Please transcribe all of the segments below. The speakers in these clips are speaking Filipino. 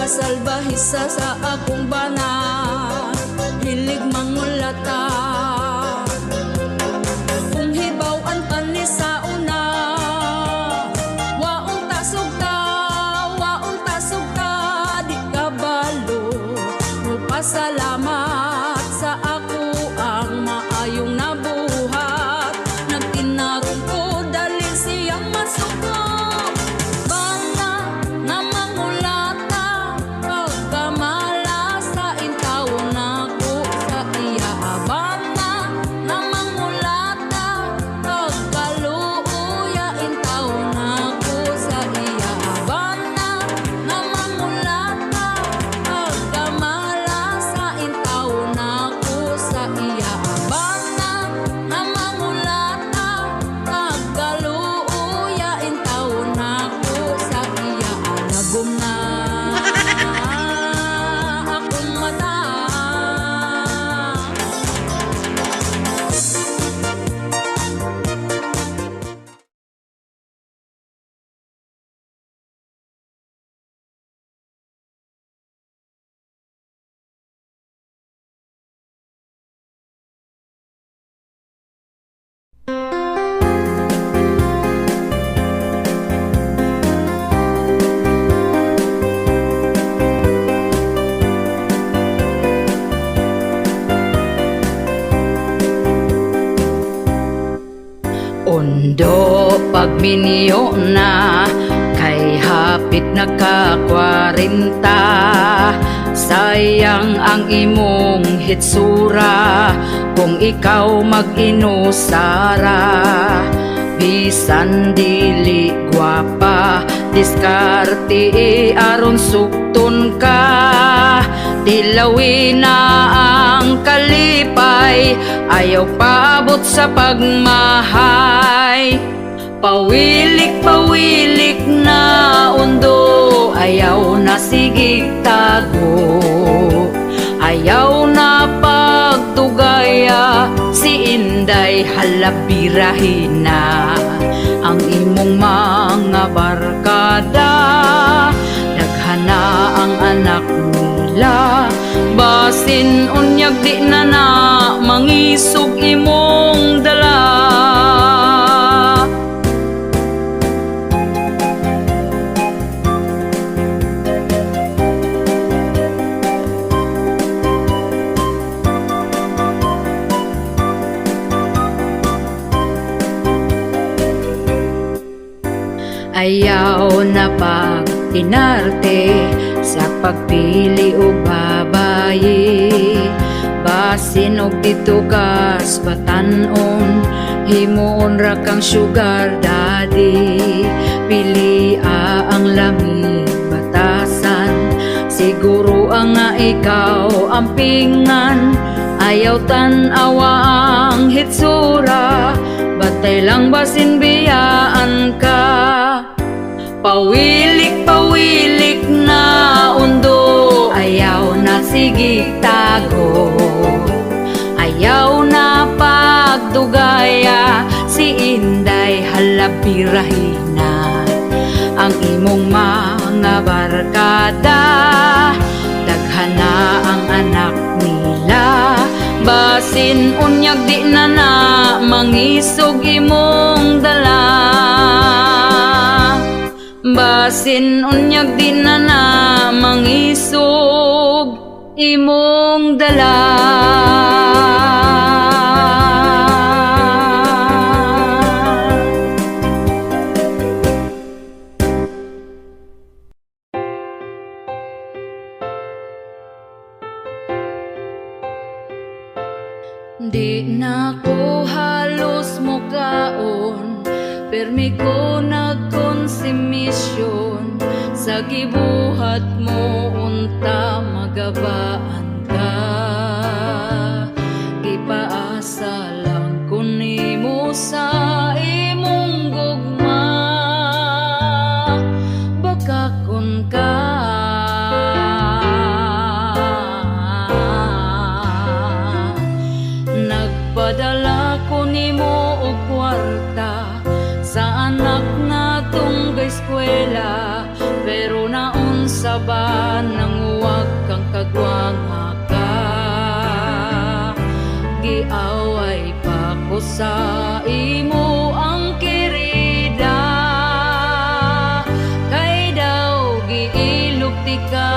Salbahisa sa akong bana, hilig mangulata. Kung hibaw-an pa ni sa una, waong tasugta, di kabalo. Magpasalamat sa ako ang maayong nabuhat. Nagtinarong ko dali siyang masuko. Ondo pagminyo na kay hapit na ka 40. Sayang ang imong hitsura kung ikaw mag-inusara. Bisan dili gwapa, diskarte aron sukton ka. Dilawin na ang kalipay, ayaw paabot sa pagmahay. Pawilik na undo, ayaw na sigig tago. Ayaw na pagtugaya, si Inday halabirahin na. Ang imong mga barkada, daghana ang anak nila. Basin unyag di na mangisog imong dala. Ayaw na pag-inarte sa pagpili o babayi. Basin og dito kas batanon, himuon ra kang sugar daddy. Pili ang lamig batasan, siguro ang nga ikaw ang pingan. Ayaw tan-awa ang hitsura, batay lang basin biyaan ka. Pawilik-pawilik na undo, ayaw na sigig tago. Ayaw na pagdugaya, si Inday halabirahina. Ang imong mga barkada, daghana ang anak nila. Basin unyag di na na mangisog imong dala. Basin unyag di na na mangisog imong dala. Di na ko halos mukaon, permi ko nagkonsumisyon. Sa gibuhat mo unta magabaan ka. Gipaasa lang ko nimo sa imong gugma, baka kun ka. Nagpadala ko nimo og kwarta sa anak nga tunggay eskwela, pero naunsa ba nang huwag kang kagwanga ka? Giaway pa ko sa imo ang kirida, kay daw giilugti ka.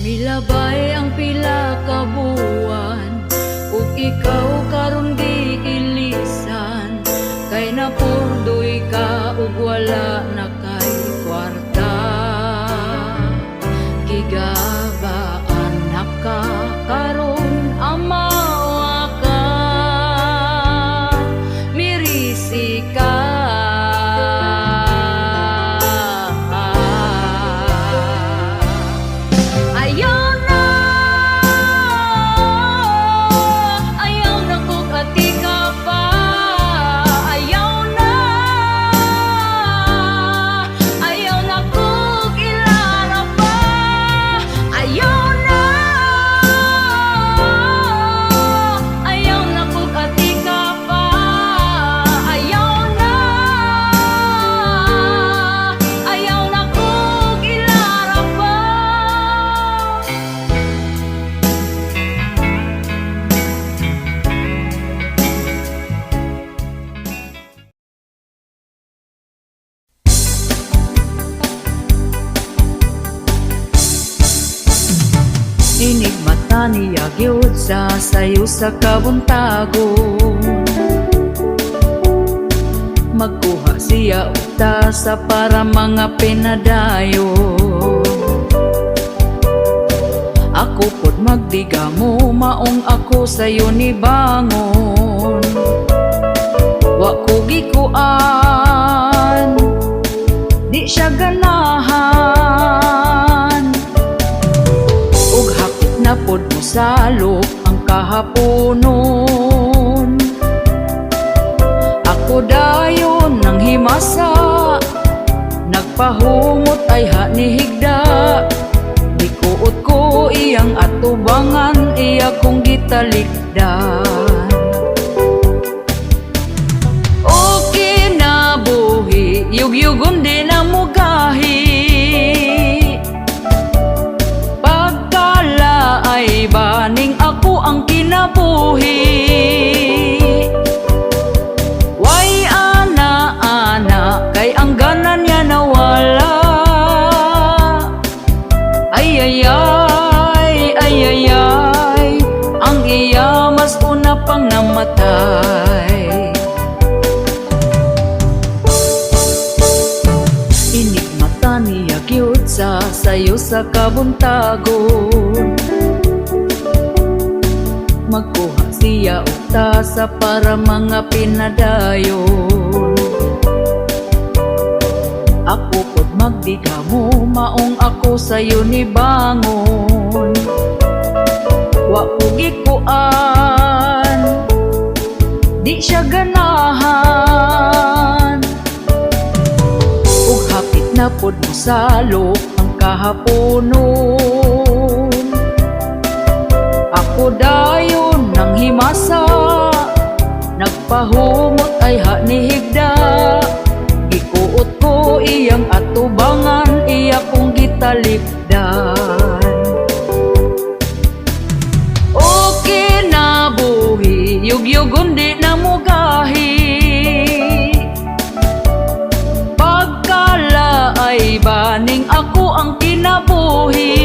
Milabay ang pila ka buwan, ug ikaw karon di ilisan. Kay napurdoy ka ug wala na kay kwarta. Gigabaan na ka karon amawa ka, mirisi ka. Inig mata niya gyud sa sayo sa kabuntagon. Magkuha siya og tasa para mga pinadayon. Ako pod magdiga mo, maong ako sayo ni bangon. Wa ko gikuan, di siya ganahan. Ug hapit na pod mo salok ang kahaponon. Ako dayon nang himasa, Nagpahumot ay hanihigda, dikuot ko iyang atubangan, iya kong gitalikdan. O kinabuhi, yugyugon di na mugahi, pagkala ay baning ako ang kinabuhi. Way ana-ana, kay ang ganan niya nawala. Ay, ang iya mas una pang namatay. Inikmata niya cute sa sayo sa kabuntagon, magkuha siya ukta sa para mga pinadayon. Ako pod magdiga mo, maong ako sayo ni bangon. Wa ko gikuan, di siya ganahan. Ug hapit na pod mo salok ang kahaponon. Ako dayon nang himasa, nagpahumot ay hanihigda, gikuot ko iyang atubangan, iya kong gitalikdan. O kinabuhi, yugyugon di na mugahi, pagkala ay baning ako ang kinabuhi.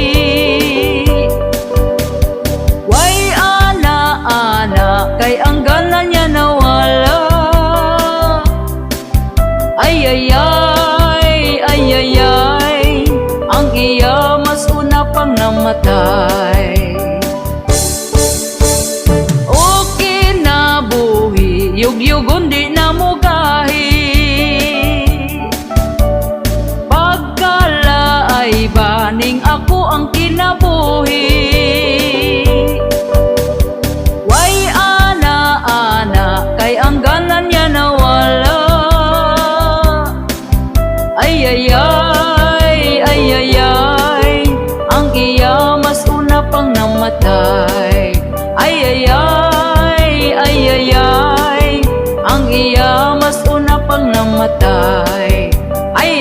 Way ana-ana, kay ang ganan niya nawala. Ay, ang iya mas una pang namatay. O kinabuhi, yugyugon di na mugahi, pagkala ay baning ako ang kinabuhi. Way ana-ana, kay ang ganan niya nawala. Ay, ang iya mas una pang namatay. Ay, ang iya mas una pang namatay. Ay,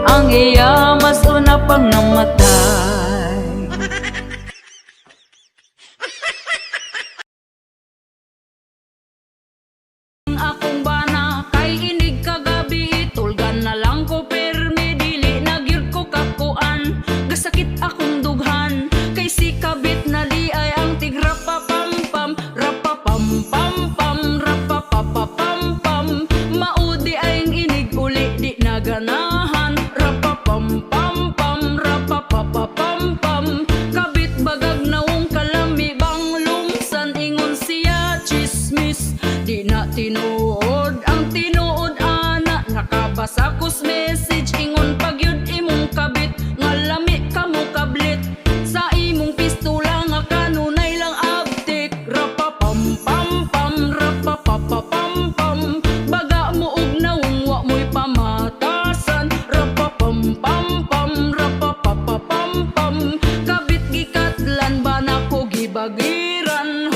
ang iya mas una pang namatay. Akong bana kay inig kagabi, tulgan na lang ko permi, dili na gyud ko kakuan. Gasakit akong dughan, kay si kabit na di ay ang tigra pa pam pam, rapa pam pam pam, rapa pa pa pam pam. Maudi ay ang inig uli di na ganahan, rapa pam pam pam, rapa pa pa pam pam. Kabit bagag naong kalami bang lumsan, ingon siya chismis, di na tinuod ang tinuod ana. Nakabasa kus message, ingon pagyud imong kabit, nga lami kamo kablit, sa imong pistola nga kanunay lang abtik. Rapa pam pam pam, rapa pa pa pam pam. Baga mo og nawong wa mo'y pamatasan, rapa pam pam pam, rapa pa pa pam pam. Kabit gikatlan ba na ko gibagiran,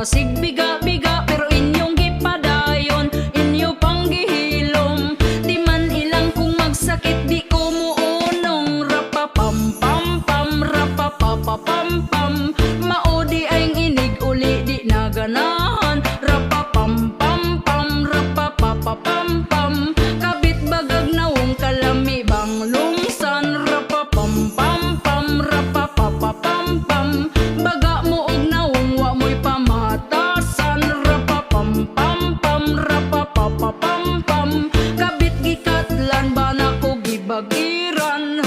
sigbiga-biga pero inyong gipadayon, inyo pang gihilom. Di man ilang kung magsakit di ko muunong, rapa pam pam pam, rapa pa pa pam pam. Maudi ay inig uli di na ganahan, rapa pam pam pam, rapa pa pa pam pam. Kabit bagag nawong kalami bang lumsan, rapa pam pam pam, rapa pa pa pam pam. Baga mo og nawong wa mo'y pamatasan, rapa pam pam pam, rapa pa pa pam pam. Kabit gikatlan ba na ko gibagiran,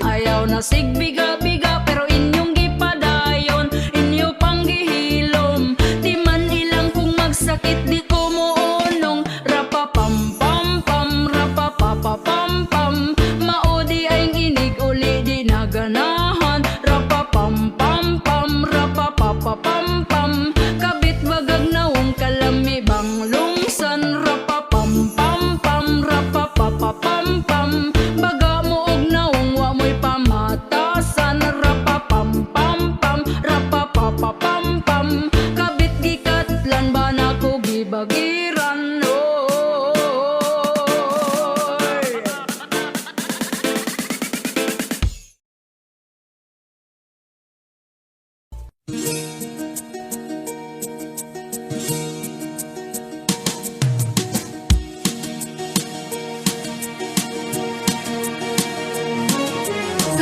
ayaw na sigbiga-biga pero inyong gipadayon, inyo pang gihilom. Di man ilang kung magsakit di ko muunong,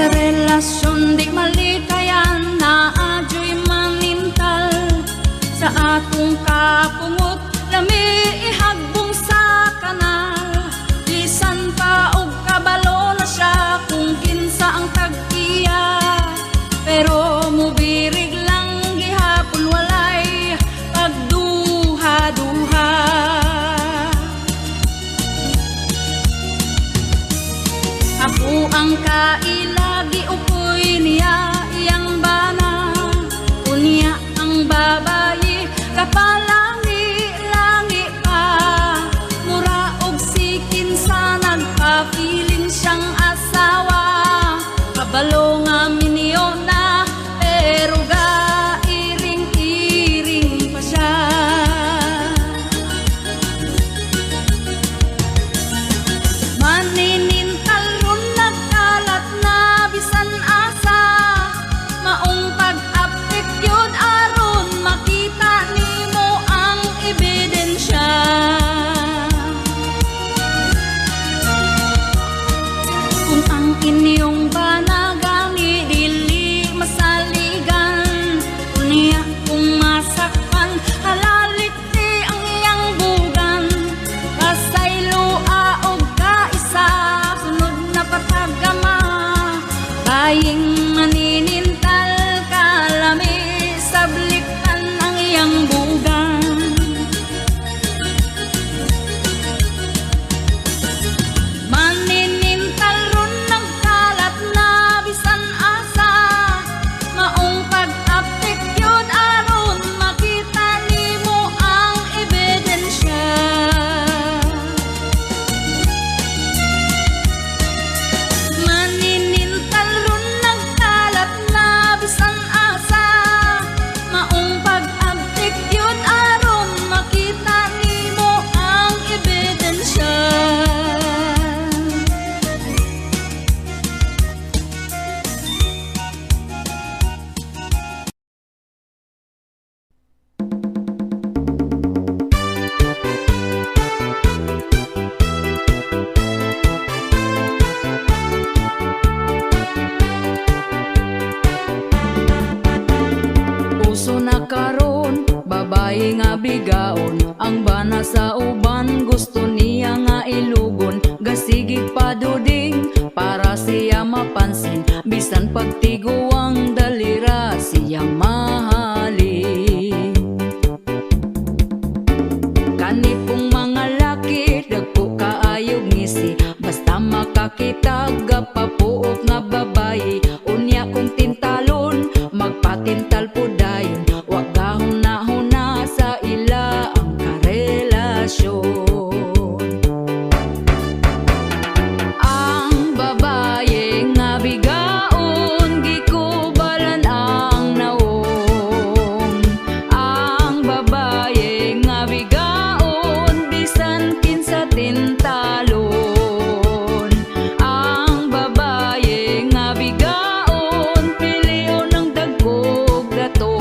Sa relasyon di malikayan na adyo'y manintal. Sa atong kapungot lami ihagbong sa kanal. Bisan pa og kabalo na siya kung kinsa ang tag-iya. Pero mubirig lang gihapon walay pagduha-duha. Ako ang kailagi upoy niya iyang bana. Unya ang babayi kapalangi-langi pa. Mura og sikin sa nagpa-feeling siyang asawa. Kabalo nga minyo na pero gairing-iring pa siya. Maninintal ron nagkalat na bisan asa. Maong pag-apik yun aron makita nimo ang ebidensya. Kung ang inyong banagani dili masaligan, unya kung masakpan halalikti ang iyang bugan. Kasaylua og kaisa sunod na patagama. Baying maninintal kalami sabliktan ang iyang bugan. Maninintal ron nagkalat na bisan asa. Maong pag-apik yun aron makita nimo ang ebidensya. Maninintal ron nagkalat na bisan asa. Maong pag-apik yun aron makita nimo ang ebidensya. Puso na karon, babae nga bigaon. Ang bana sa uban, gusto niya nga ilugon. Gasigig paduding, para siya mapansin. Bisan pagtiguang dalira, siya mahalin. Kanipong mga laki, dagpo kaayog ngisi. Basta makakita, gapapuok nga babae. Unya kong tintalon, magpatintal po dayon. Wag gahuna-huna sa ila ang karelasyon. Ang babae nga bigaon, gikubalan ang naong. Ang babae nga bigaon, bisan kinsa tintalon. Ang babae nga bigaon, piliyon ng dagkog datong.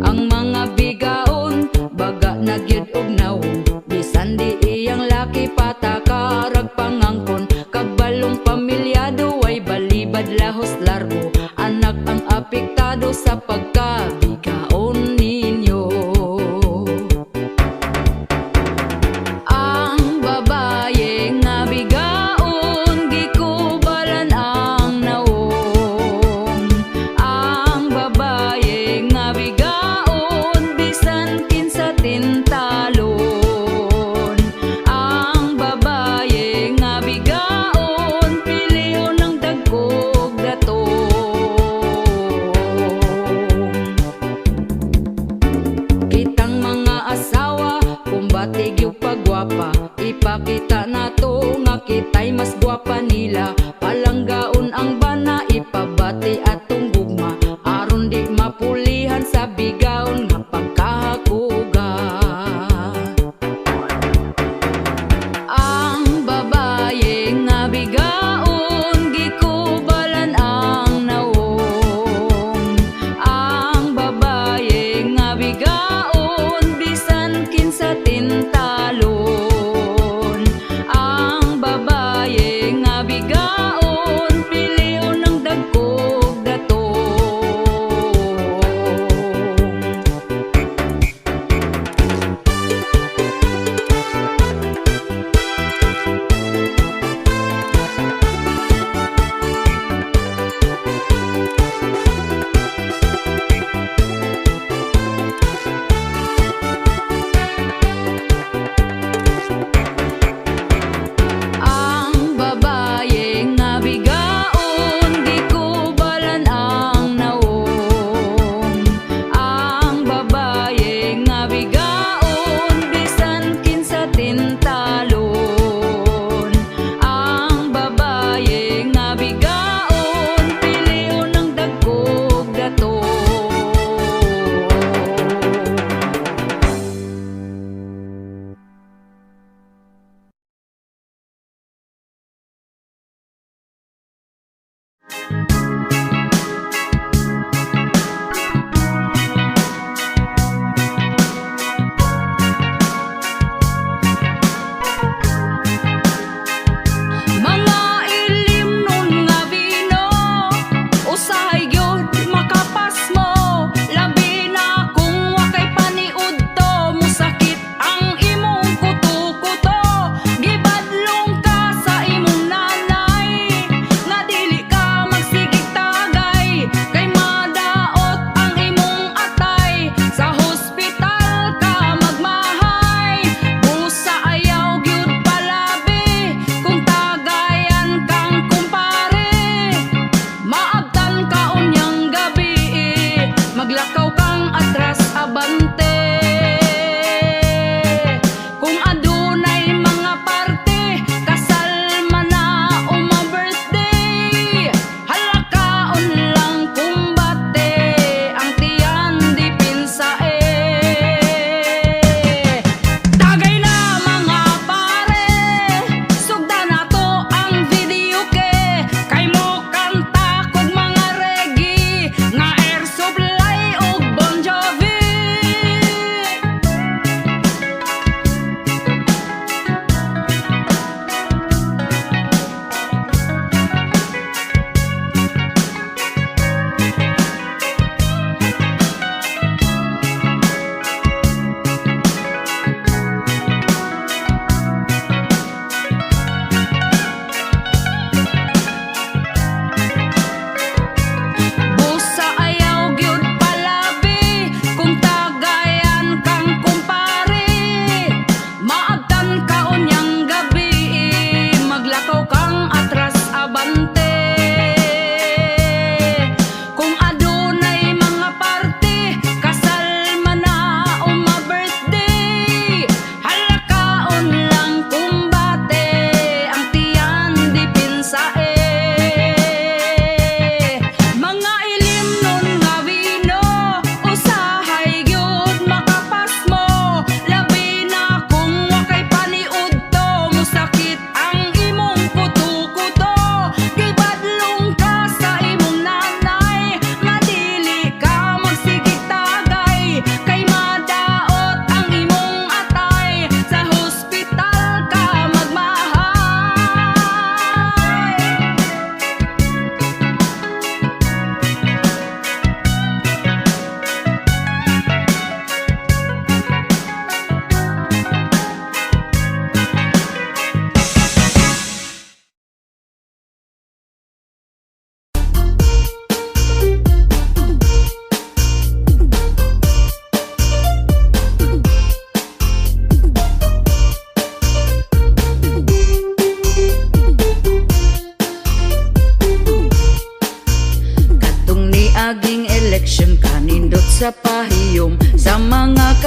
Ang mga bigaon, baga nagyud og naong. Bisan di iyang laki patakarag pangangkon. Kabalong pamilyado ay balibad lahos largo. Anak ang apektado sa pagkabigaon ninyo. Ang babae nga bigaon, gikubalan ang naong. Ang babae nga bigaon, bisan kinsa tintalon. Ang babae nga bigaon, piliyon ng dagkog datong. Kitang mga asawa, kumbatig yung pagwapa. Ipakita na to nga kita'y mas gwapa nila. Palanggaon ang bana, ipabati atong gugma. Aron di mapulihan sa bigaon nga pagkahakuga. Ang babae nga bigaon, gikubalan ang naong. Ang babae nga bigaon, bisan kinsa tintalon. Ang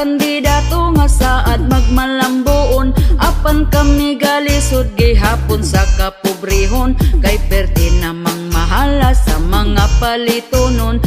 kandidato nga saad magmalambuon. Apan kami galisod gihapon sa kapobrehon, kay perti namang mahala sa mga palitonon.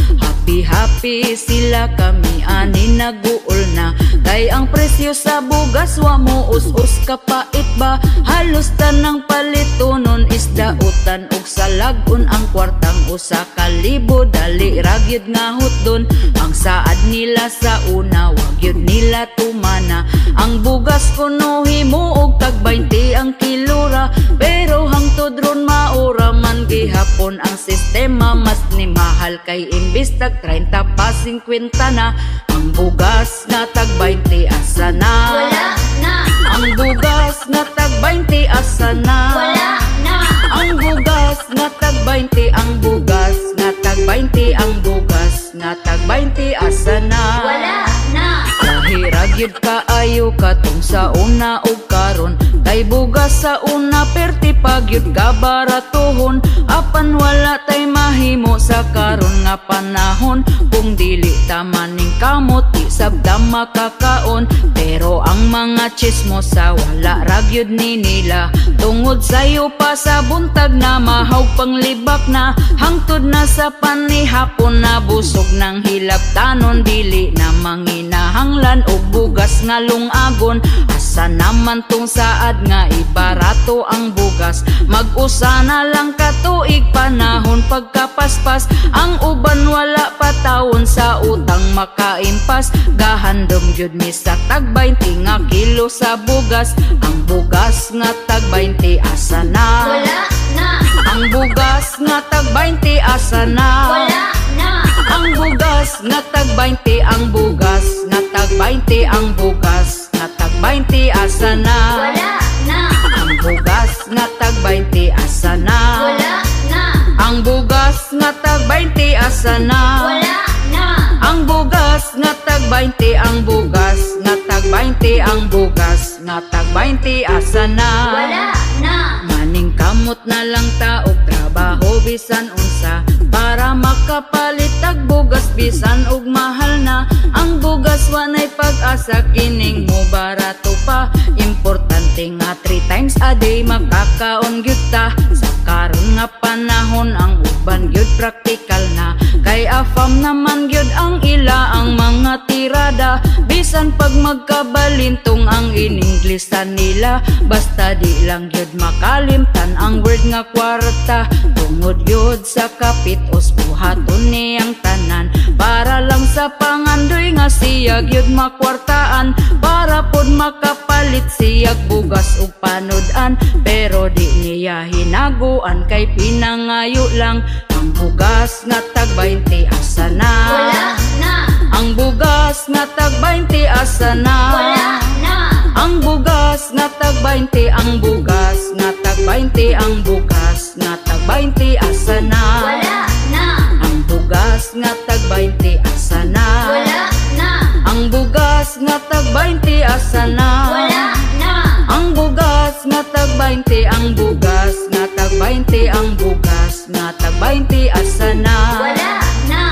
Happy sila kami ani naguol na, kay ang presyo sa bugas wa mo us-us kapait ba. Halos tanang palitonon isda utan og salagon, ang kwartang usa ka libo dali ragyod nga hutdon. Ang saad nila sa una wag yun nila tumana, ang bugas kuno himo og tag 20 ang kilora. Pero hangtod ron maura man gihapon ang sistema, mas ni mahal kay imbis tag 30 pa 50 na. Ang bugas nga tag 20 asa na? Wala na. Ang bugas nga tag 20 asa na? Wala na. Ang bugas nga tag 20, ang bugas nga tag 20, ang bugas nga tag 20 asa na? Wala na. Lahirag yun kaayo katong sa una ug karon, kay bugas sa una perti pag yun ka baratuhon. Apan wala tay mahimo sa karon nga panahon, kung dili tamaning kamot di sabda makakaon. Pero ang mga chismos sa wala ragyod ni nila, tungod sayo pa sa buntag na mahaw panglibak na. Hangtod na sa panihapon na busog ng hilab tanon, dili na manginahanglan og bugas nga lungagon. Asa naman tong saad nga ibarato ang bugas, mag-usa na lang katuig panahon pagkapaspas. Ang uban wala patawon sa utang makaimpas, gahandom gyud mi sa tag 20 nga kilo sa bugas. Ang bugas nga tag 20 asa na? Wala na. Ang bugas nga tag 20 asa na? Wala na. Ang bugas nga tag 20, ang bugas nga tag 20, ang bugas nga tag 20 asa na? Wala na. Ang bugas nga tag 20 asa na? Wala na. Ang bugas nga tag 20 asa na? Wala na. Ang bugas nga tag 20, ang bugas nga tag 20, ang bugas nga tag 20 asa na? Wala na. Maning kamot na lang ta og trabaho bisan unsa, para makapalit tag bugas bisan og mahal na. Ang bugas wanay pag-asa kining mo barato pa, importante nga 3 times a day makakaon gyud ta. Sa karon nga panahon ang uban gyud praktikal na, kay afam naman gyud ang ila ang mga tirada. Bisan pag magkabalintong ang ininglisan nila, basta di lang gyud makalimtan ang word nga kwarta. Tungod gyud sa kapitos buhaton niyang tanan, para lang sa pangandoy nga siya gyud makwartaan, para pod makapalit siyag bugas ug panodan. Pero di niya hinaguan kay pinangayo lang. Ang bugas nga tag 20 asa na? Wala na. Ang bugas nga tag 20 asa na? Wala na. Ang bugas nga tag 20, ang bugas nga tag 20, ang bugas nga tag 20 asa na? Wala na. Ang bugas nga tag 20 asa na? Wala na. Ang bugas nga tag 20 asa na? Wala na. Ang bugas nga tag 20, ang bugas nga tag 20, ang bugas nga tag 20 asa na? Wala na.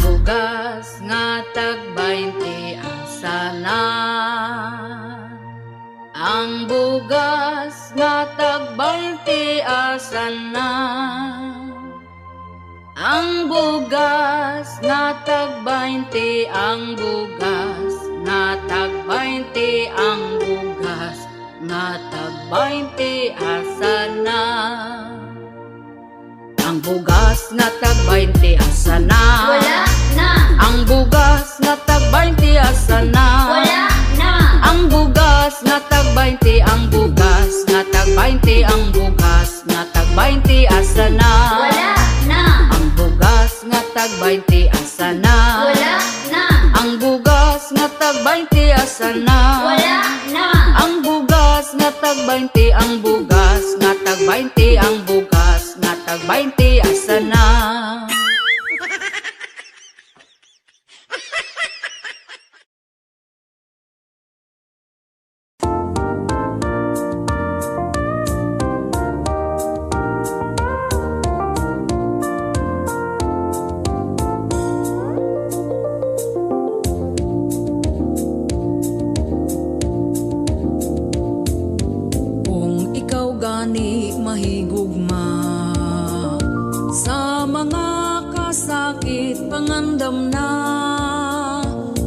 Bugas nga tag 20 asa na? Ang bugas nga tag 20 asa na? Ang bugas nga tag 20, ang bugas nga tag 20, ang bugas nga tag 20 asa na? Ang bugas nga tag 20 asa na? Wala na. Ang bugas nga tag 20 asa na? Wala na. Ang bugas nga tag 20, ang bugas nga tag 20, ang bugas nga tag 20 asa na? Wala na. Ang bugas nga tag 20 asa na? Wala na. Ang bugas nga tag 20 asa na? Wala na. Ang bugas nga tag 20, ang bugas nga tag 20, ang bugas nga tag 20 asa na? gani mahigugma sa mga kasakit pangandam na.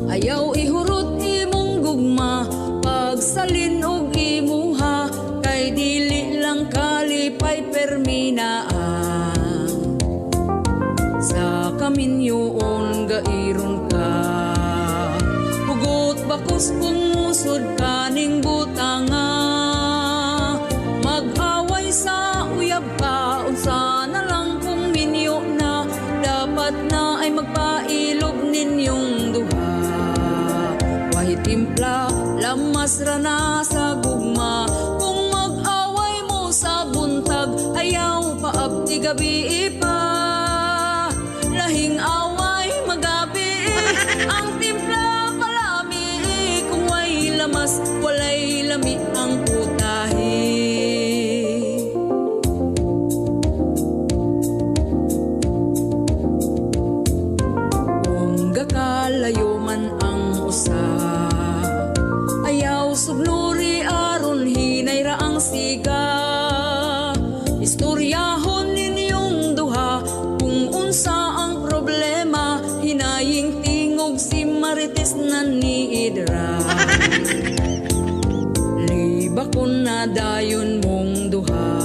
Ayaw ihurot imong gugma pagsalin og imuha, kay dili lang kalipay perminaan. Sa kaminyoon gairon ka, hugot bakos pumusod kaning butanga. Mag-away sa uyab ka, unsa na lang kung minyo na, dapat na ay magpailog ninyong duha. Wahit timpla, lamas ra na sa gugma, kung mag-away mo sa buntag, ayaw paabti gabi pa. Lahing away magabi, ang timpla palami, kung way lamas, walay lami ang putahe. Kung gakalayo man ang usa, ayaw sugnuri aron hinay ra ang siga. Istoryahon ninyong duha kung unsa ang problema, hinaying tingog si Marites na ni Idra. Libakon na dayon mong duha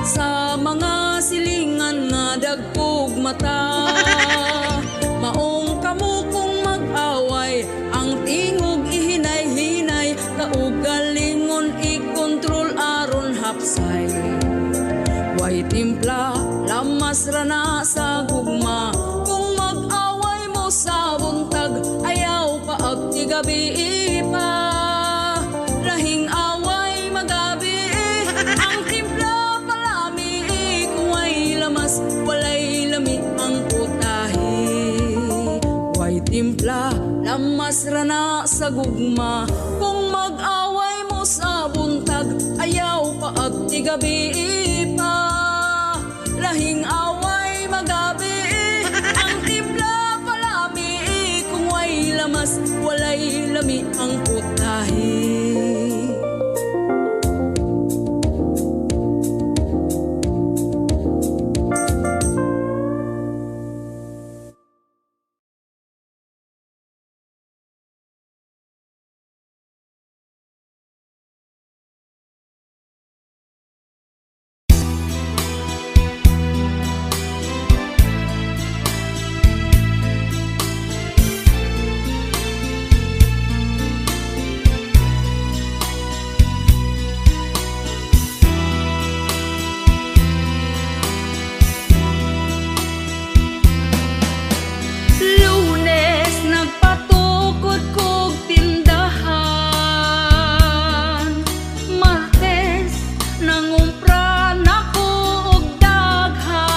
sa mga silingan nga dagkog mata. Maong kamo kung mag-away, ang tingog ihinay-hinay, kaugalingon ikontrol aron hapsay. Way timpla, lamas ra na sa gugma, kung mag-away mo sa buntag, ayaw paabti gabi pa. Lahing away magabi, ang timpla palami, kung way lamas, walay lami ang putahe. Way timpla, lamas ra na sa gugma, kung mag-away mo sa buntag, ayaw paabti gabi pa. Lahing away magabi, ang timpla palami, kung way lamas, walay lami ang putahe. Lunes nagpatukod kog tindahan, Martes nangumpra nako og daghan,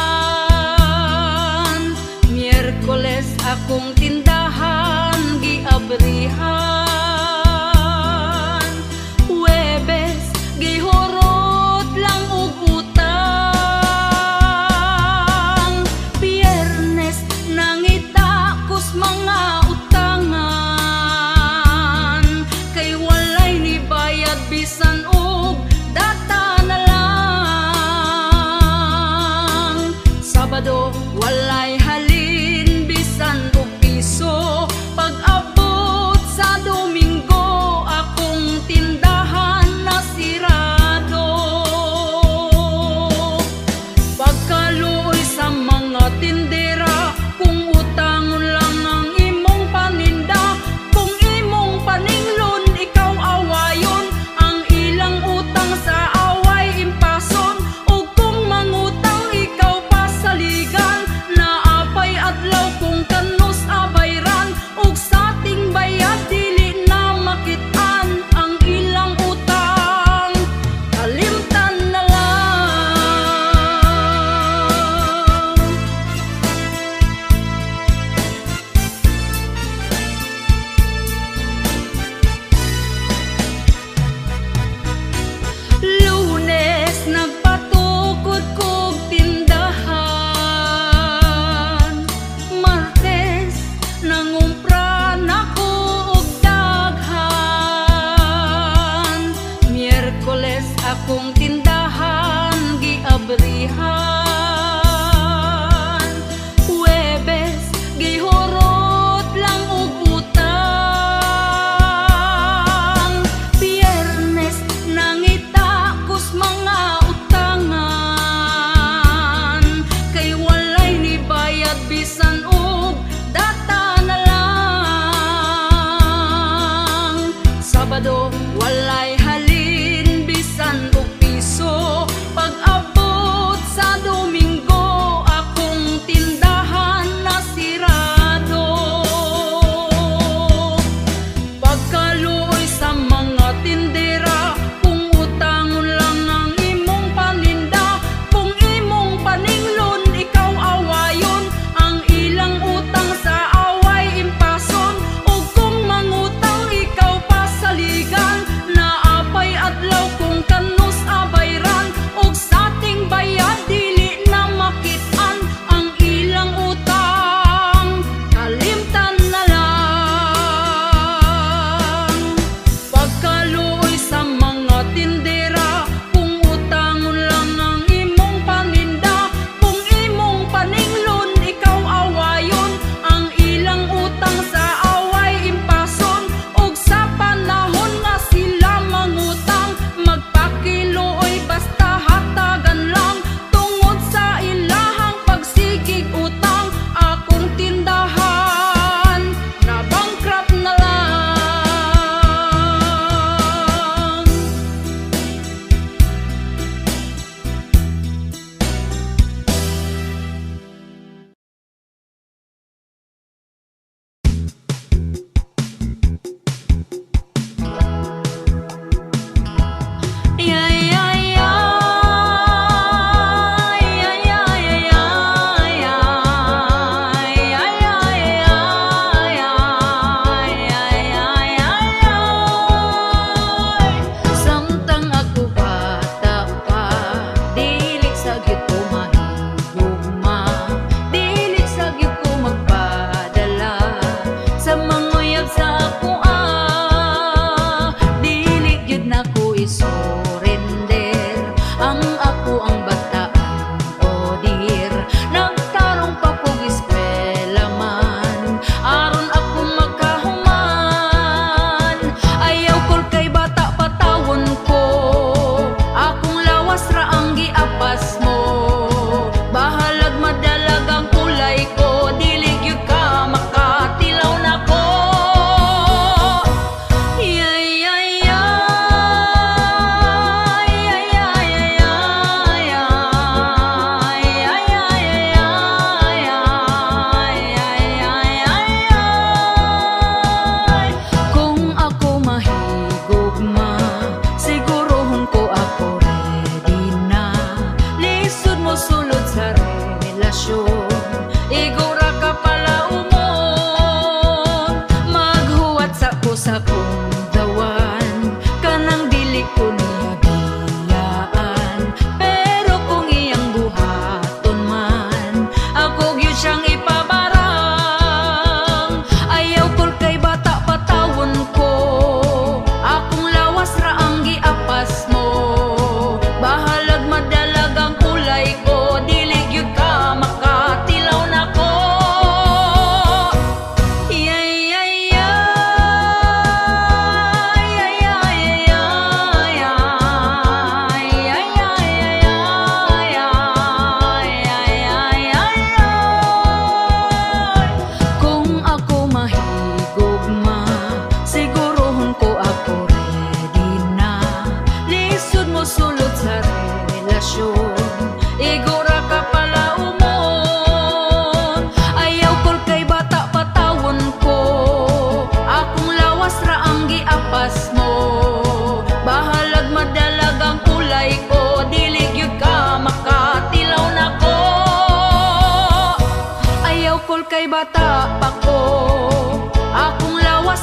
Miyerkules akong tindahan giabrihan, Huwebes gihurot lang og utang, Biyernes nangitakos mga utangan, kay walay ni bayad bisan og data na lang. Sabado walay halin bisan og piso, pag-abot sa Domingo akong tindahan na sirado. Pagkaluoy sa mga tindera, kung utangon lang ang imong paninda, kung imong paninglon ikaw awayon, ang ila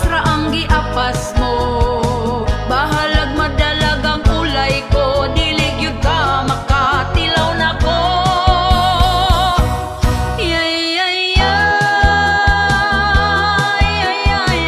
ra ang giapas mo. Bahalag madalagang ulay ko, dili gyud ka makatilaw na ko. Yay, yay, yay, yay, yay, yay,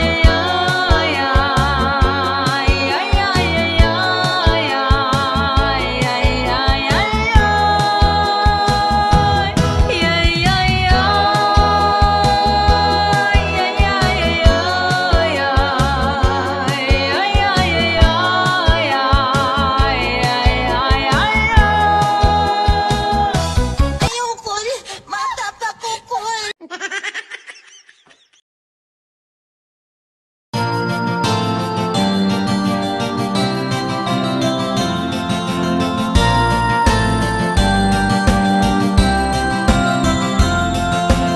Ayokol! Matatakukol!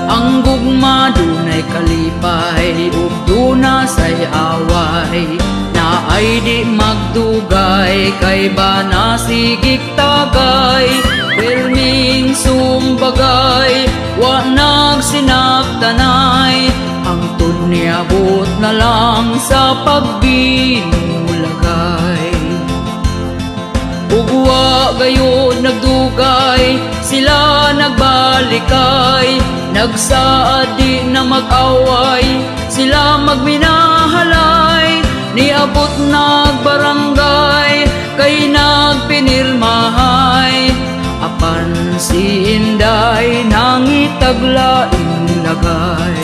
Ang gugma dunay kalipay ug duna say away, naay di magdugay kay bana sigig tagay. Perming sumbagay wa nagsinabtanay, ang niabot na lang sa pagbinulagay. Ugwa gayon nagdugay, sila nagbalikay, nagsaad di na mag-away, sila magminahalay. Niabot nagbarangay, kay nagpinirmahay, apan si Inday nangitaglaing lagay.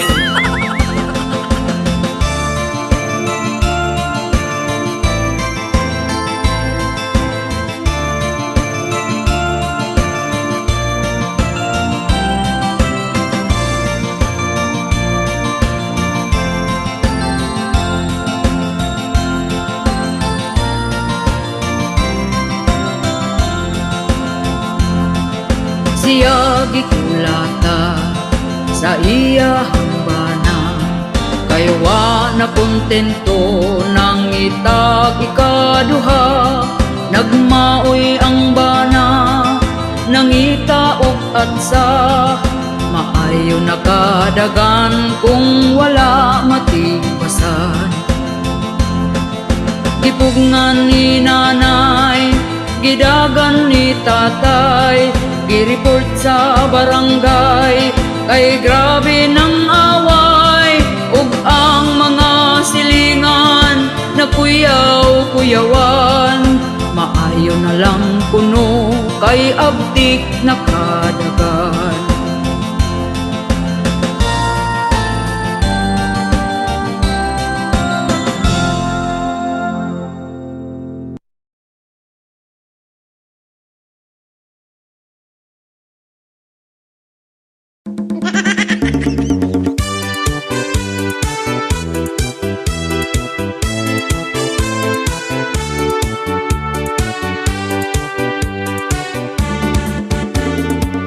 Siya gikulata sa iya hambana, kay wa na kontento nang itag ikaduha. Nagmaoy ang bana, nangita og atsa, maayo nakadagan kung wala matibasan. Gipugngan ni nanay, gidagan ni tatay, gireport sa barangay, kay grabe ng away. Ug ang mga silingan na kuyaw-kuyawan, maayo na lang kuno kay abdik nakadagan.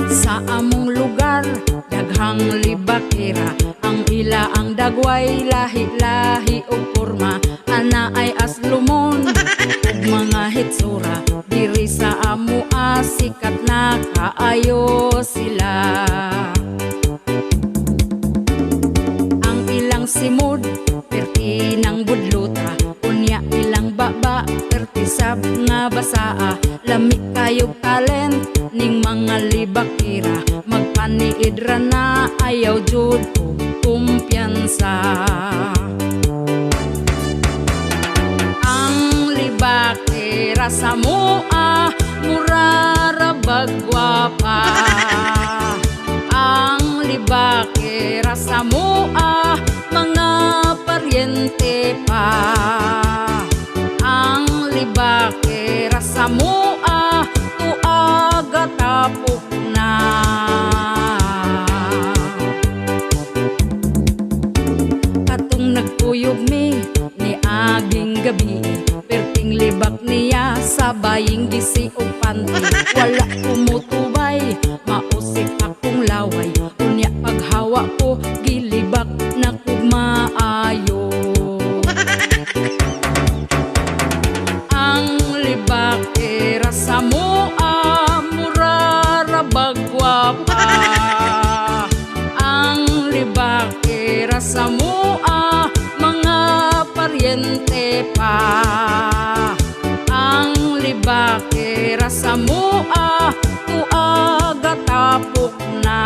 Sa among lugar, daghang libakira, ang ila ang dagway, lahi-lahi o porma, ana ay aslumon ug mga hitsura. Diri sa amo sikat na kaayo sila. Ang ilang simod, perti ng budluta, unya ilang baba, pertisab nga basaa. Lami kayog talent ning mga libakira, magpaniid ra na ayaw jud og kumpiyansa. Ang libakira sa mua, mura ra bagwapa. Ang libakira sa mua, mga paryente pa. Ang libakira sa mua, tuaga tapok na. Katong nagkuyog mi ni aging gabi, perting libak niya sa baying gisi o panty. Wala kumutubay, mausik akong laway, unya paghawa ko gilibak na kugmaayo. Ang libakira sa mua, mura ra bagwapa. Ang libakira sa mua, mga sa mua, tuaga tapok na.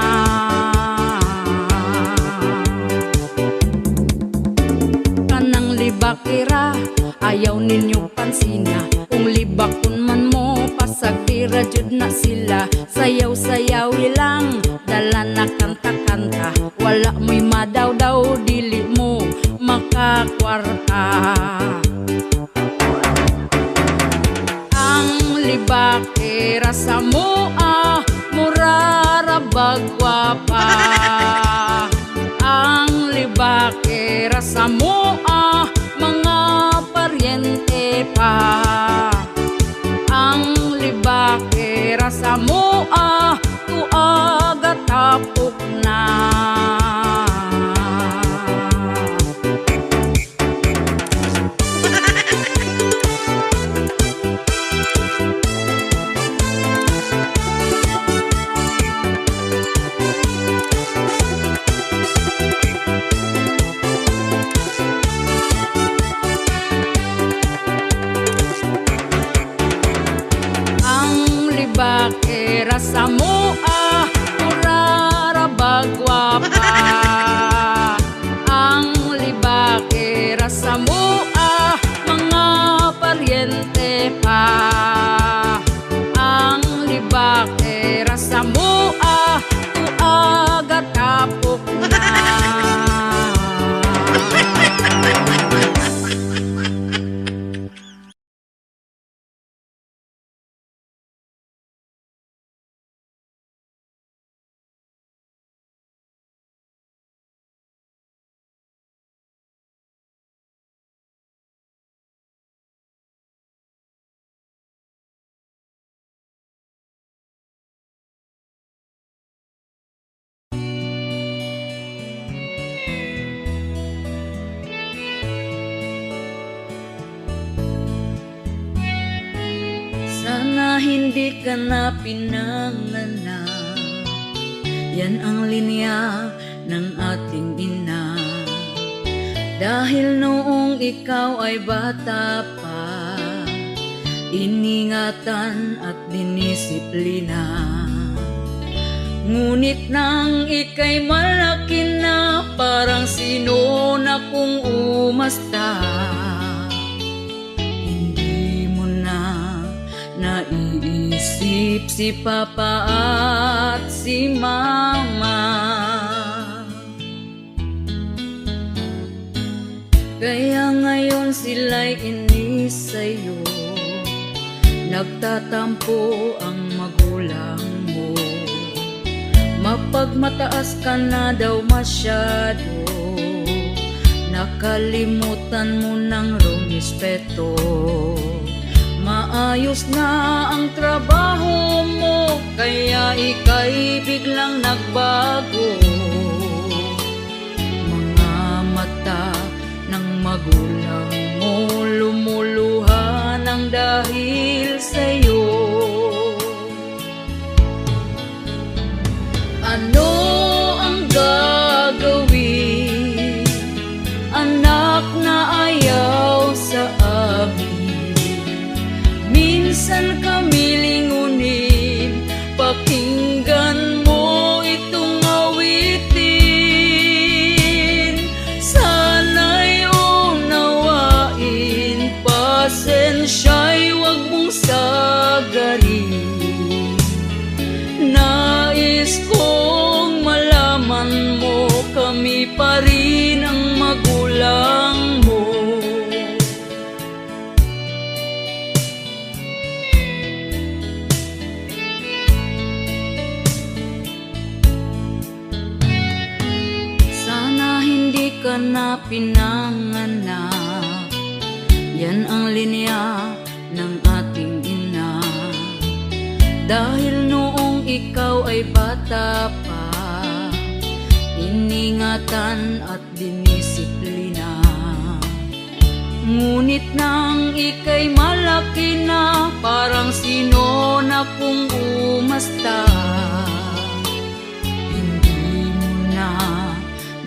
Kanang libakira, ayaw ninyo pansina. Kung libakon man mo, pasagtira jud na sila. Sayaw-sayaw ilang, dala na kanta-kanta. Wala mo'y madaw-daw, dili mo makakwarta. Ang libakira sa mua, murara bagwapa. Ang libakira sa mua, mga paryente pa. Ang libakira sa mua, tuaga tapok na. Libakira sa mua, murara bagwapa. Ang libakira sa mua, mga paryente pa. Ang libakira sa mua, tuaga tapok na. Sana hindi ka na pinanganak. Yan ang linya ng ating ina. Dahil noong ikaw ay bata pa, iningatan at dinisiplina. Ngunit nang ika'y malaki na, parang sino na kung umasta. Naiisip si Papa at si Mama. Kaya ngayon sila'y inis sa'yo, nagtatampo ang magulang mo. Mapagmataas ka na daw masyado, nakalimutan mo ng rumispeto. Maayos na ang trabaho mo, kaya ika'y biglang nagbago. Mga mata ng magulang mo lumuluha ng dahil sa'yo. Ano ang gagawin, anak na ayaw sa amin? Minsan kami lingunin, pakinggan mo itong awitin. Sana'y unawain, pasensya'y huwag mong sagarin. Nais kong malaman mo, kami pa rin ang magulang mo. Ka na pinanganak, yan ang linya ng ating ina. Dahil noong ikaw ay bata pa, iningatan at dinisiplina. Ngunit nang ika'y malaki na, parang sino na kung umasta. Hindi mo na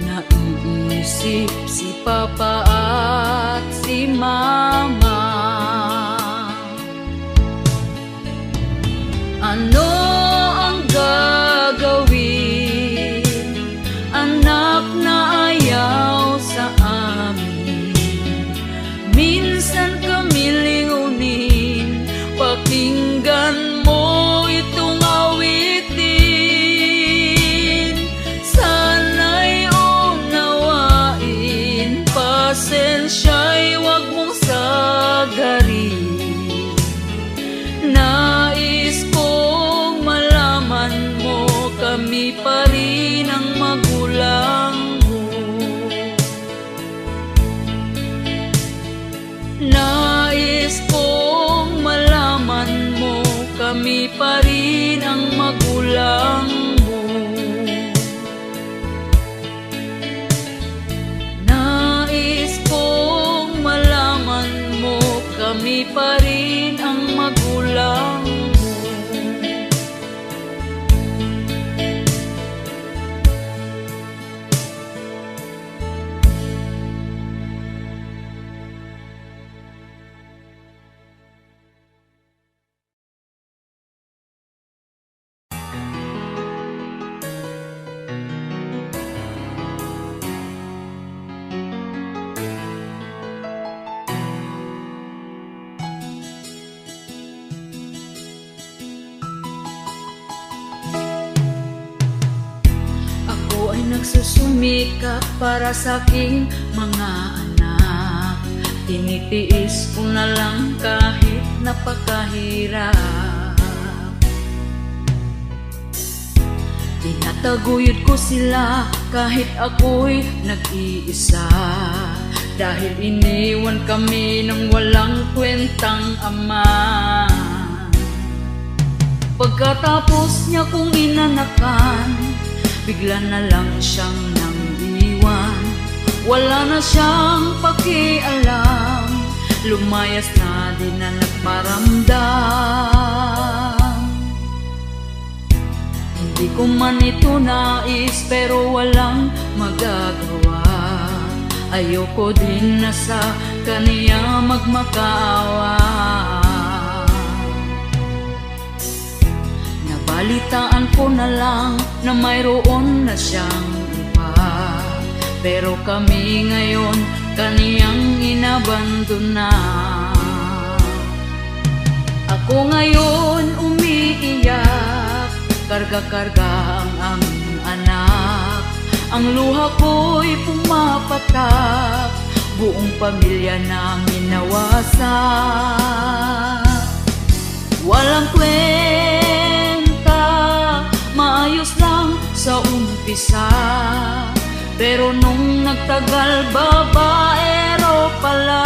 naiisip si Papa at si Mama. pa rin ang magulang mo. Nais kong malaman mo, kami pa rin ang magulang mo. Ako ay nagsusumikap para sa aking mga anak. Tinitiis ko na lang kahit napakahirap. Tinataguyod ko sila kahit ako'y nag-iisa. Dahil iniwan kami ng walang kwentang ama. Pagkatapos niya kong inanakan, bigla na lang siyang nang-iwan. Wala na siyang pakialam, lumayas na din na nagparamdam. Hindi ko man ito nais pero walang magagawa. Ayoko din na sa kaniya magmakaawa. Balitaan ko na lang na mayroon na siyang iba. Pero kami ngayon kaniyang inabandona. Ako ngayon umiiyak, karga-karga ang aming anak. Ang luha ko'y pumapatak, buong pamilya namin nawasak. Walang kwenta, maayos lang sa umpisa. Pero nung nagtagal, babaero pala.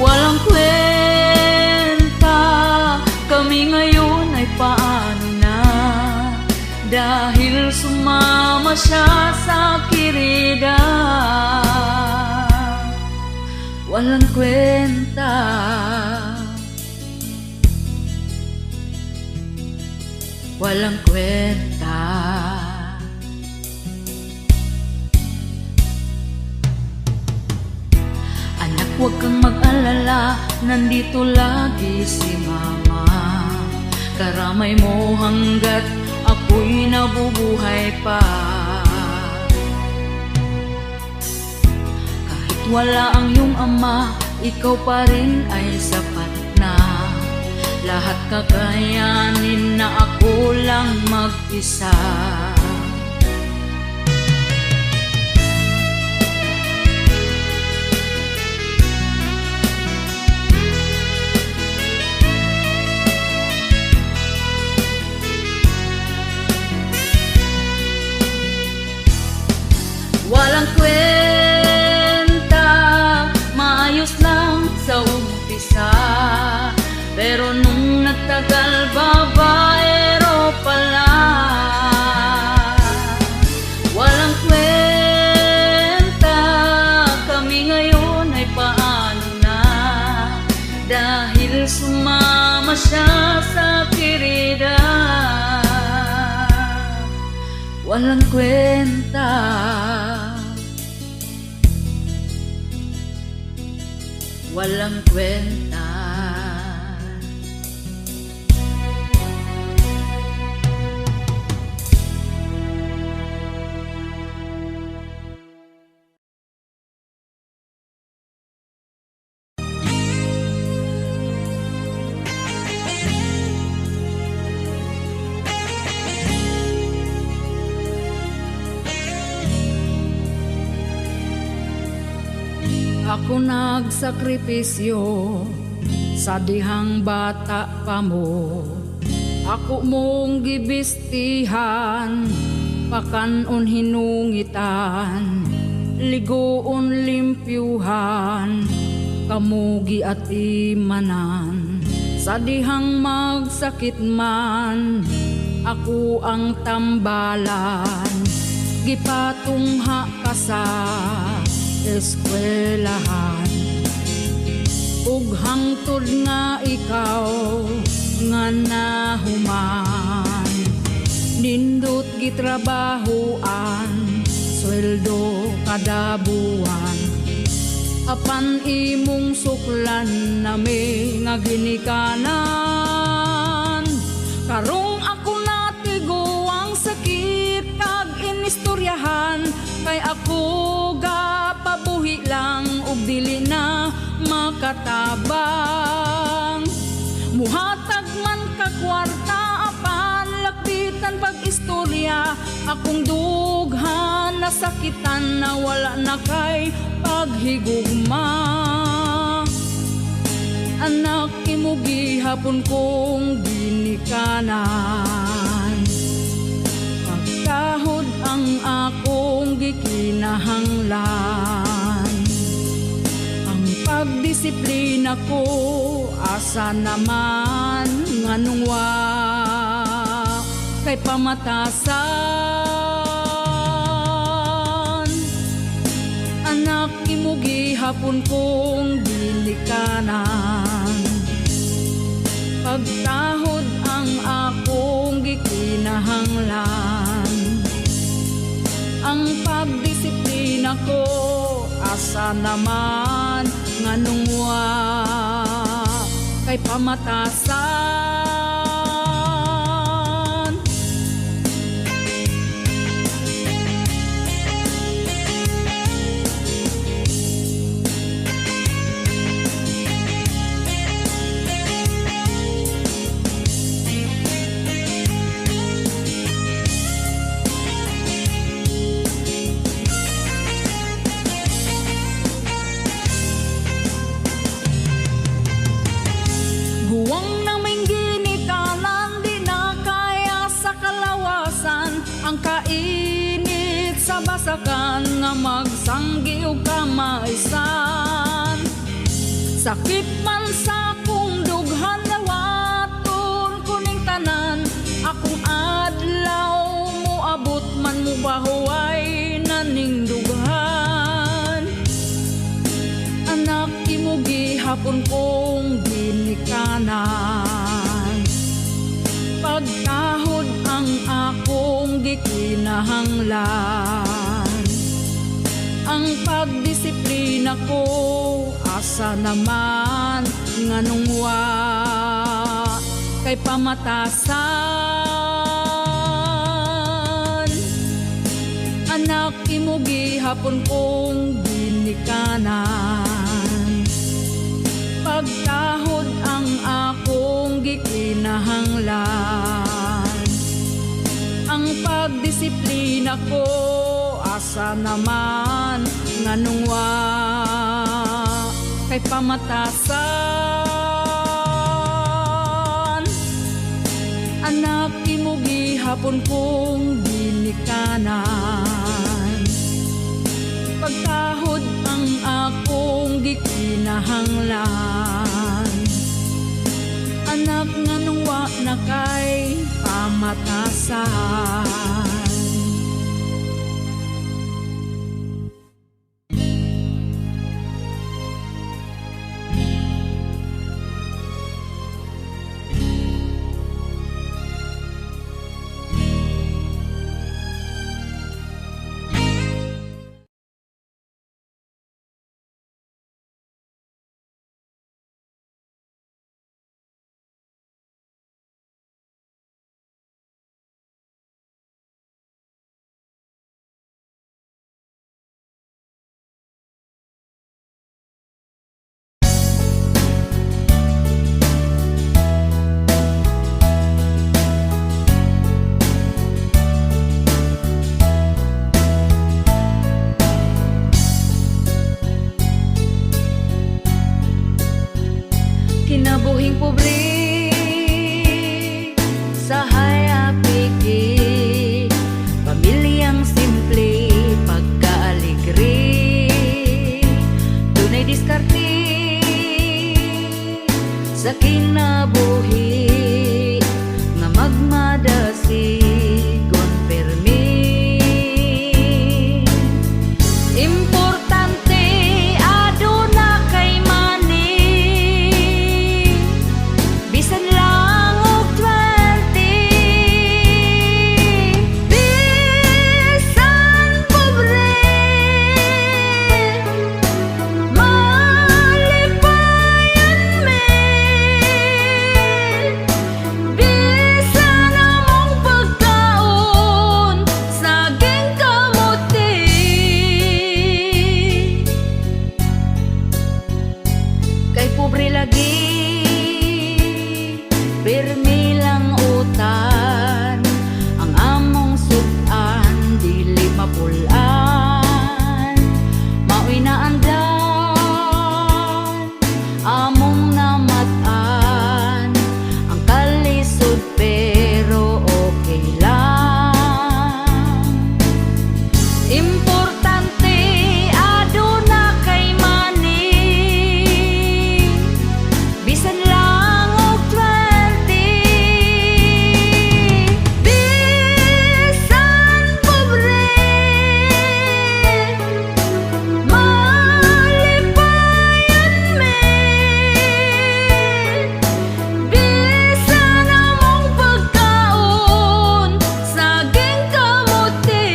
Walang kwenta, kami ngayon ay paano na. Dahil sumama siya sa kirida. Walang kwenta, walang kwenta. Anak, huwag kang mag-alala, nandito lagi si mama. Karamay mo hanggat ako'y nabubuhay pa. Kahit wala ang iyong ama, ikaw pa rin ay sapat na. Lahat kakayanin na ako lang mag-isa. Walang kwenta, maayos lang sa umpisa. Pero nung nagtagal, babaero pala. Walang kwenta, kami ngayon ay paano na. Dahil sumama siya sa kirida. Walang kwenta, walang kwenta. Ako nagsakripisyo sa dihang bata pa mo. Ako mong gibistihan, pakanon hinungitan, ligoon limpyuhan, kamugi at imanan Sa dihang magsakit man, ako ang tambalan. Gipatungha ka sa eskwelahan, ug hangtod nga ikaw nga nahuman. Nindot gitrabahoan, sweldo kada buwan. Apan imong suklan na may nga ginikanan. Karong ako natigo ang sakit kag inistoryahan, kay ako ga pabuhi lang ug dili na makatabang. Muhatag man ka kwarta apan lakbitan pag istorya, akong dughan nasakitan na wala na kay paghigugma. Anak imo gihapon kong ginikanan, pagkahod ang akong gikinahanglan. Ang pagdisiplina ko asa naman nganong wa kay pamatasan. Anak imo gihapon kong ginikanan, pagtahod ang akong gikinahanglan. Ang pagdisiplina ko asa naman nganong wa kay pamatasan. Buwang na may ginikanan, di na kaya sa kalawasan. Ang kainit sa basakan nga magsanggi o kamaisan. Sakit man sa kong dughan, lawaton kuning tanan. Akong adlaw mo abot man mo bahuay naning dughan. Anak imo gihapon kong ginikanan, pagtahod ang akong gikinahanglan. Ang pagdisiplina ko asa naman nganong wa kay pamatasan. Anak imo gihapon kong ginikanan, pagtahod ang akong gikinahanglan. Ang pagdisiplina ko asa naman nganong wa kay pamatasan. Anak imo gihapon kong ginikanan, pagtahod ang akong gikinahanglan. Anak nganong wa na kay pamatasan. Kinabuhing pobre sa hayag piki, pamilyang simple pagkaaligre, dunay diskarte sa kinabuhi nga magmadasigon permi. Importante aduna kay money, bisan lang og 20. Bisan pobre, malipayan me. Bisan among pagkaon, saging kamuti. Kay pobre lagi, pirmi lang utan, ang among sudan dili mapulan. Mao'y naandan, among namatan, ang kalisod pero okay lang. Importante aduna kay money, bisan lang og 20. Bisan pobre, malipayan me. Bisan among pagkaon, saging kamuti.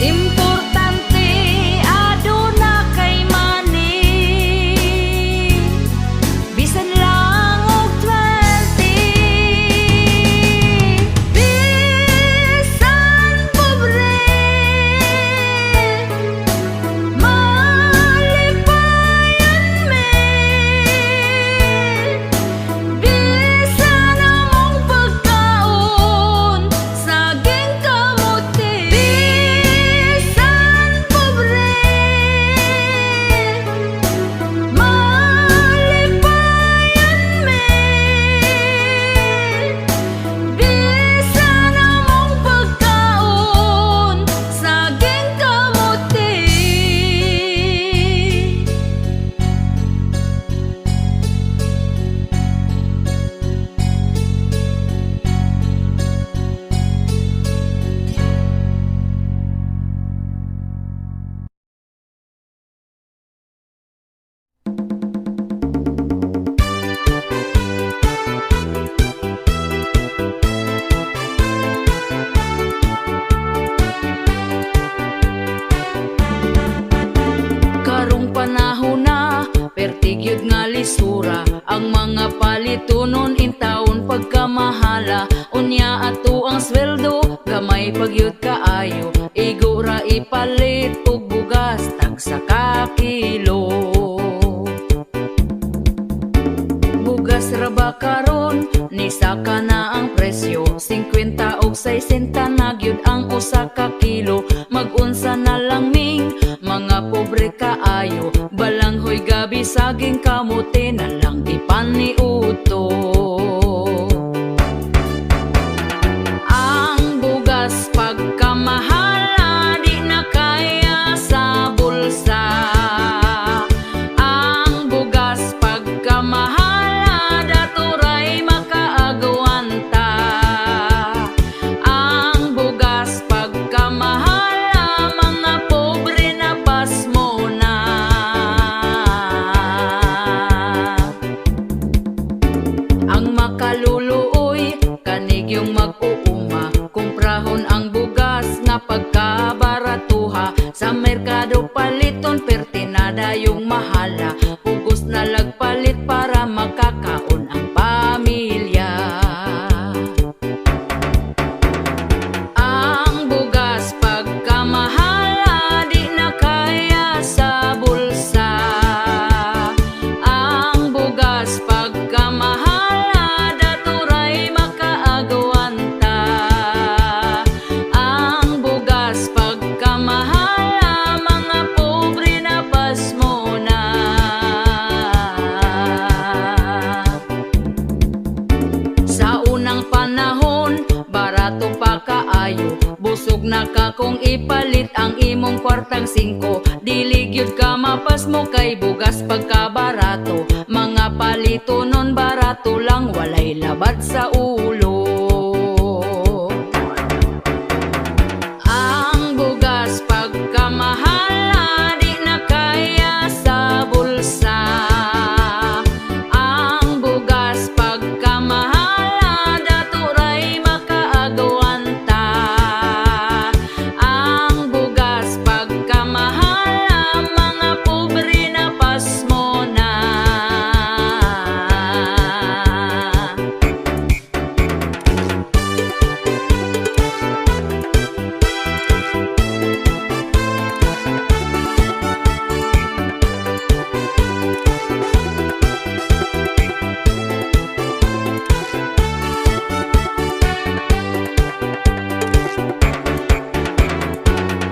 Importante aduna kay money, bisan lang og 20. Bisan pobre, malipayan me. Bisan among pagkaon, saging kamuti. Bisan pobre, malipayan me. Bisan among pagkaon, saging kamuti. Karong panahon na, pertigyod nga lisura, ang mga palitunon in taon pagkamahala. Unya ato ang sweldo, gamay pagyud kaayo, igura ipalit og bugas tagsa ka kilo. Bugas ra ba karon, ni saka na ang presyo, 50 og 60 na gyud ang usa ka kilo. Mag-unsa na lang ming mga pobre kaayo, balanghoy gabi saging kamuti na lang ipaniuto. Ang bugas pagkamahala, di na kaya sa bulsa. Ang bugas pagkamahala, daturay makaagwanta. Ang bugas pagkamahala, mga pobre na pasmo na. Ang makaluluoy, kanig yung mag-uuma, kumprahon ang bugas nga pagkabaratuha. Sa merkado paliton, pertinada yung mahala, pugos na lagpalit para makakaon ang pamilya. Ang bugas pagkamahala, di na kaya sa bulsa. Ang bugas pagkamahala, na ka kung ipalit ang imong kwartang 5. Dili gyud ka mapas mo kay bugas pagkabarato. Mga palito nun barato lang, walay labad sa ulo. Ang bugas pagkamahal di na kaya sa bulsa. Ang bugas pagkamahal daturay makaagawanta. Ang bugas pagkamahal mga pobre na pasmo na.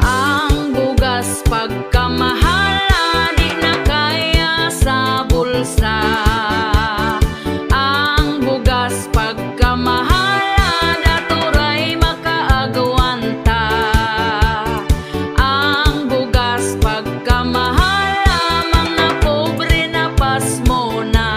Ang bugas pagkamahal di na kaya sa bulsa. Ang bugas pagkamahal daturay makaagawanta. Ang bugas pagkamahal mga pobre na pasmo na.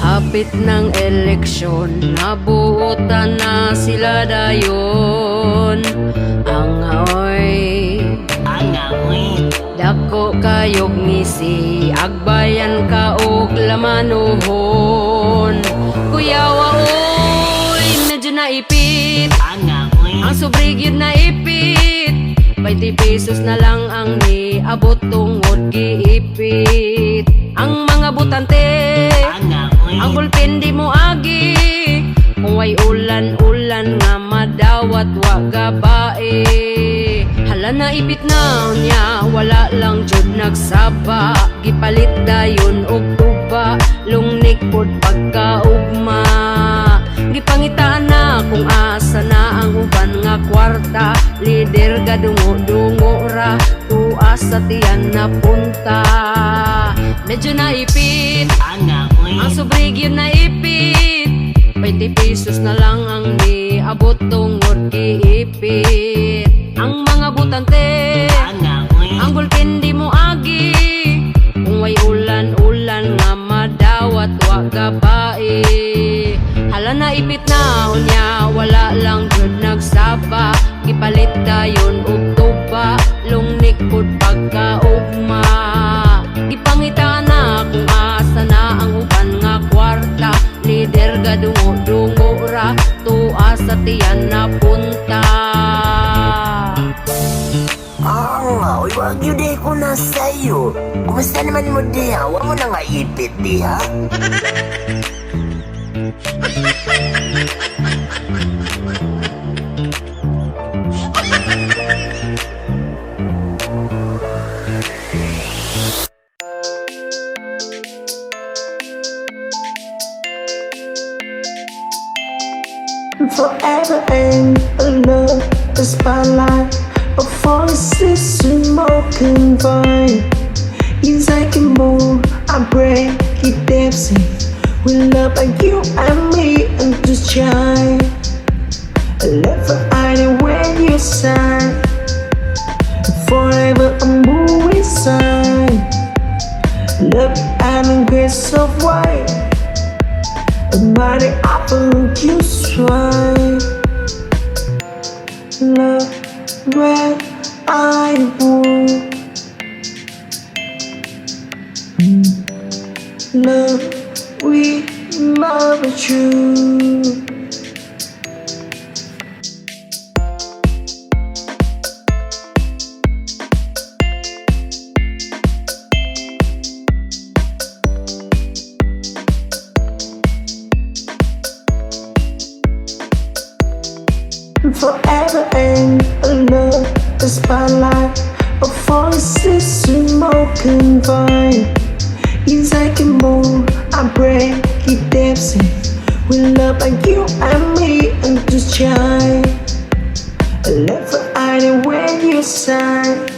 Hapit ng eleksyon, nabuotan na sila dayon. Ang aoy, dako kayog ngisi, agbayan ka og lamanuhon. Kuyawa oy, medyo naipit, ang sobre gyud naipit. 20 pesos na lang ang niabot tungod giipit. Ang mga butante, ang bulpen di mo agi. Kung way ulan-ulan nga madawat wa gabae. Hala na ipit na niya, wala lang jud nagsaba. Gipalit dayon og tuba, lungnik pod pagkaugma. Gipangitaan na kung asa na ang uban nga kwarta. Lider ga dungo-dungo ra, tuas sa tiyan na punta. Medyo naipit, ang sobre gyud naipit. 20 pesos na lang ang niabot tungod giipit. Ang mga butante, ang bulpen di mo agi. Kung way ulan-ulan nga madawat wa gabae. Hala na ipit na unya, wala lang jud nagsaba. Gipalit dayon og tuba, lungnik pod pagkaugma. Gipangitaan na kung asa na ang uban nga kwarta. Lider ga dungo-dungo ra, tuas sa tiyan na punta. Uy, wag yun di ko na sa'yo. Kumusta naman mo diha? Huwag mo na nga ipit diha. Forever and under the spotlight of voices smoking vine. Yes, I can move, I break it dancing. We love like you and me and to shine. I love for hiding when you sign. Forever I'm moving side. Love and grace of white. Body apple you swine. Love where I want. Love we love you. Forever and under the spotlight of voices smoking vine. Yes, I can move, I break it dancing. We love like you and me and to shine. Left for hiding when you sign.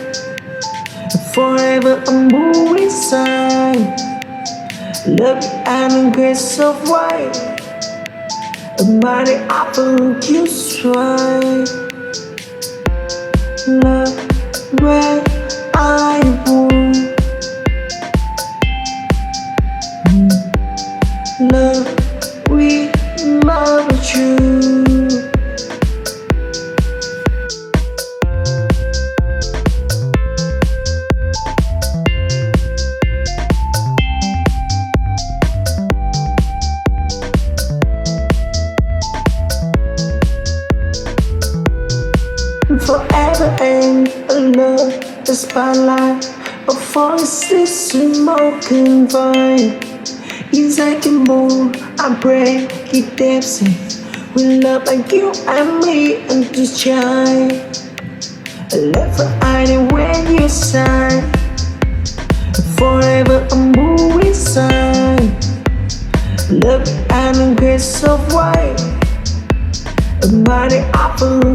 Forever I'm moving inside. Love you and a grace of white. A mighty apple you swine. Love where I want. Love we love you. Forever and love the spotlight of voices smoking vine. Yes, I can move, I break it dancing. We love like you and me and to shine. Left for hiding when you sign. Forever I'm moving inside. Love and a grace of white. A mighty apple